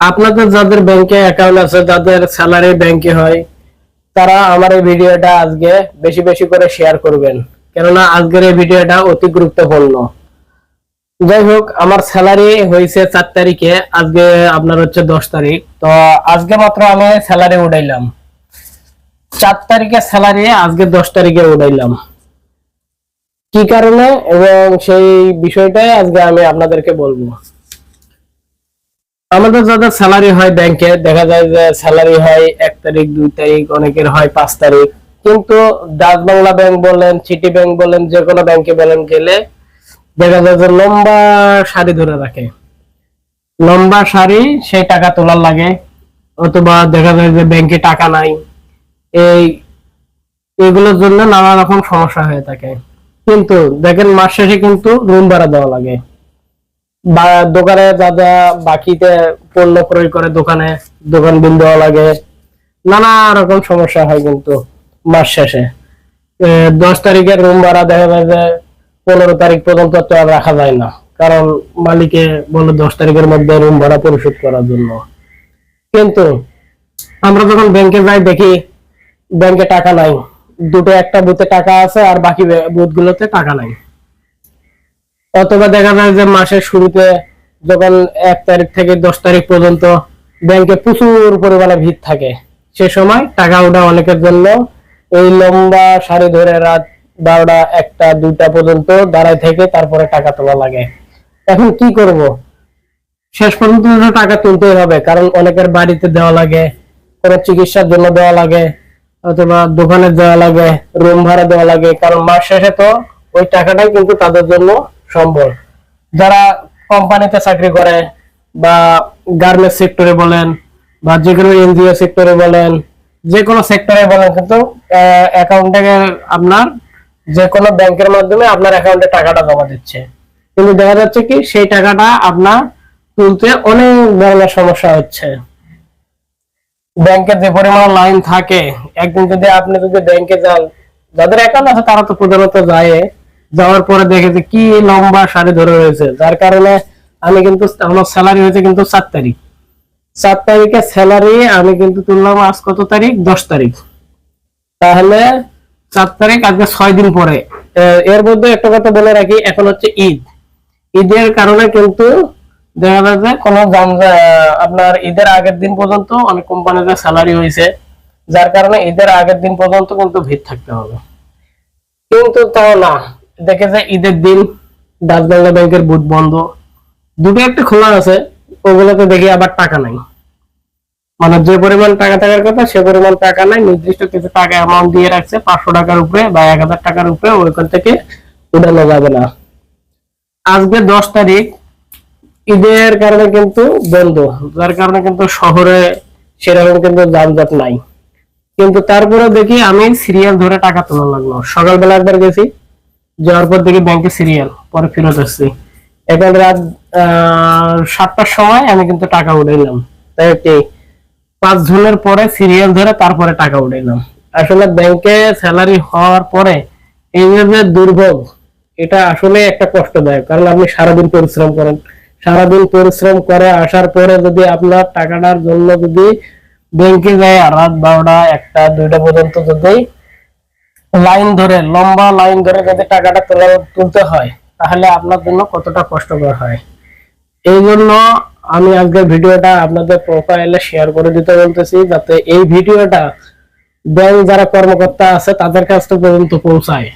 আপনাদের যাদের ব্যাংকে অ্যাকাউন্ট আছে, যাদের স্যালারি ব্যাংকে হয়, তারা আমার এই ভিডিওটা আজকে বেশি বেশি করে শেয়ার করবেন, কেননা আজকের এই ভিডিওটা অতি গুরুত্বপূর্ণ। যাই হোক, আমার স্যালারি হয়েছে 4 তারিখে, আজকে আপনার হচ্ছে 10 তারিখ। তো আজকে মাত্র আমি স্যালারি উঠাইলাম, 4 তারিখে স্যালারি আজকে 10 তারিখে উঠাইলাম। কি কারণে এবং সেই বিষয়টাই আজকে আমি আপনাদেরকে বলবো। আমাদের যাদের স্যালারি হয় ব্যাংকে, দেখা যায় যে স্যালারি হয় 1 তারিখ, 2 তারিখ, অনেকের হয় 5 তারিখ। কিন্তু ডাচ বাংলা ব্যাংক বলেন, সিটি ব্যাংক বলেন, যে কোনো ব্যাংকে বলেন গেলে দেখা যায় যে লম্বা সারি ধরে রাখে, লম্বা সারি, সেই টাকা তোলার লাগে। অথবা দেখা যায় যে ব্যাংকে টাকা নাই, এই এগুলোর জন্য নানা রকম সমস্যা হয়ে থাকে। কিন্তু দেখেন, মাস শেষে কিন্তু রুম ভাড়া দেওয়া লাগে, বা দোকানে যা যা বাকিতে পণ্য ক্রয় করে দোকান বিল দেওয়া লাগে, নানা রকম সমস্যা হয় কিন্তু মাস শেষে। 10 তারিখের রুম ভাড়া দেখা যায় যে 15 তারিখ পর্যন্ত তো আর রাখা যায় না, কারণ মালিকে বলে 10 তারিখের মধ্যে রুম ভাড়া পরিশোধ করার জন্য। কিন্তু আমরা যখন ব্যাংকে যাই দেখি ব্যাংকে টাকা নাই, দুটো একটা বুথে টাকা আছে আর বাকি বুথগুলোতে টাকা নাই। অথবা দেখা যায় যে মাসের শুরুতে যখন 1 তারিখ থেকে 10 তারিখ পর্যন্ত ব্যাংকে প্রচুর পরিমাণে ভিড় থাকে, সে সময় টাকা ওঠা অনেকের জন্য এই লম্বা সারি ধরে রাত 12টা, 1টা, 2টা পর্যন্ত দাঁড়ায় থেকে তারপরে টাকা তোলা লাগে। এখন কি করব, শেষ পর্যন্ত টাকা তুলতেই হবে, কারণ অনেকের বাড়িতে দেওয়া লাগে, কোনো চিকিৎসার জন্য দেওয়া লাগে, অথবা দোকানে দেওয়া লাগে, রুম ভাড়া দেওয়া লাগে। কারণ মাস শেষে তো ওই টাকাটাই কিন্তু তাদের জন্য সম্বল। যারা কোম্পানিতে চাকরি করে, বা গার্মেন্টস সেক্টরে বলেন, বা যে কোনো এনজিও সেক্টরে বলেন, যে কোনো সেক্টরে বলেন, কিন্তু অ্যাকাউন্টে আপনার যে কোনো ব্যাংকের মাধ্যমে আপনার অ্যাকাউন্টে টাকাটা জমা দিচ্ছে। কিন্তু দেখা যাচ্ছে কি সেই টাকাটা আপনার তুলতে অনেক ধরনের সমস্যা হচ্ছে। ব্যাংকে যে পরিমাণ লাইন থাকে, একদিন যদি আপনি ব্যাংকে যান, যাদের অ্যাকাউন্ট আছে তারা তো প্রধানত যায়, যাওয়ার পরে দেখে যে কি লম্বা সারি ধরে রয়েছে। যার কারণে আমি কিন্তু, আমার স্যালারি হয়েছে কিন্তু 4 তারিখ, 4 তারিখে স্যালারি আমি কিন্তু তুললাম আজ কত তারিখ, 10 তারিখ। তাহলে 4 তারিখ, আজকে 6 দিন পরে। এর মধ্যে একটা কথা বলে রাখি, এখন হচ্ছে ঈদ। ঈদের কারণে কিন্তু দেখা যায় যে কোনো আপনার ঈদের আগের দিন পর্যন্ত অনেক কোম্পানিতে স্যালারি হয়েছে, যার কারণে ঈদের আগের দিন পর্যন্ত কিন্তু ভিড় থাকতে হবে। কিন্তু তাও না, দেখে যে ঈদের দিন ডাচ বাংলা ব্যাংকের বুথ বন্ধ, দুটো একটা খোলা আছে, ওগুলোতে দেখি আবার টাকা নাই। মানে যে পরিমাণ টাকা থাকার কথা সে পরিমাণ টাকা নাই, নির্দিষ্ট কিছু টাকা অ্যামাউন্ট দিয়ে রাখছে, 500 টাকার উপরে বা 1000 টাকার উপরে, ওইখান থেকে উঠানো যাবে না। আজকে 10 তারিখ, ঈদের কারণে কিন্তু বন্ধ, যার কারণে কিন্তু শহরে সেরকম কিন্তু যানজট নাই। কিন্তু তারপরে দেখি আমি সিরিয়াল ধরে টাকা তোলা লাগলো। সকালবেলা একবার গেছি, যাওয়ার পর দেখি ব্যাংকে সিরিয়াল, পরে ফেরত আসছি। এখন রাত 7টার সময় আমি কিন্তু টাকা উঠাইলাম। তাই কি 5 জনের পরে সিরিয়াল ধরে তারপরে টাকা উঠাইলাম। আসলে ব্যাংকে স্যালারি হওয়ার পরে এই যে দুর্ভোগ, এটা আসলে একটা কষ্টদায়ক। কারণ আপনি সারাদিন পরিশ্রম করেন, সারাদিন পরিশ্রম করে আসার পরে যদি আপনার টাকাটার জন্য যদি ব্যাংকে যায় আর রাত 12টা, 1টা, 2টা পর্যন্ত যদি লাইন ধরে, লম্বা লাইন ধরে যদি টাকাটা তুলতে হয়, তাহলে আপনার জন্য কতটা কষ্টকর হয়। এই জন্য আমি আজকের ভিডিওটা আপনাদের প্রোফাইলে শেয়ার করে দিতে বলতেছি, যাতে এই ভিডিওটা ব্যাংক যারা কর্মকর্তা আছে তাদের কাছ পর্যন্ত পৌঁছায়।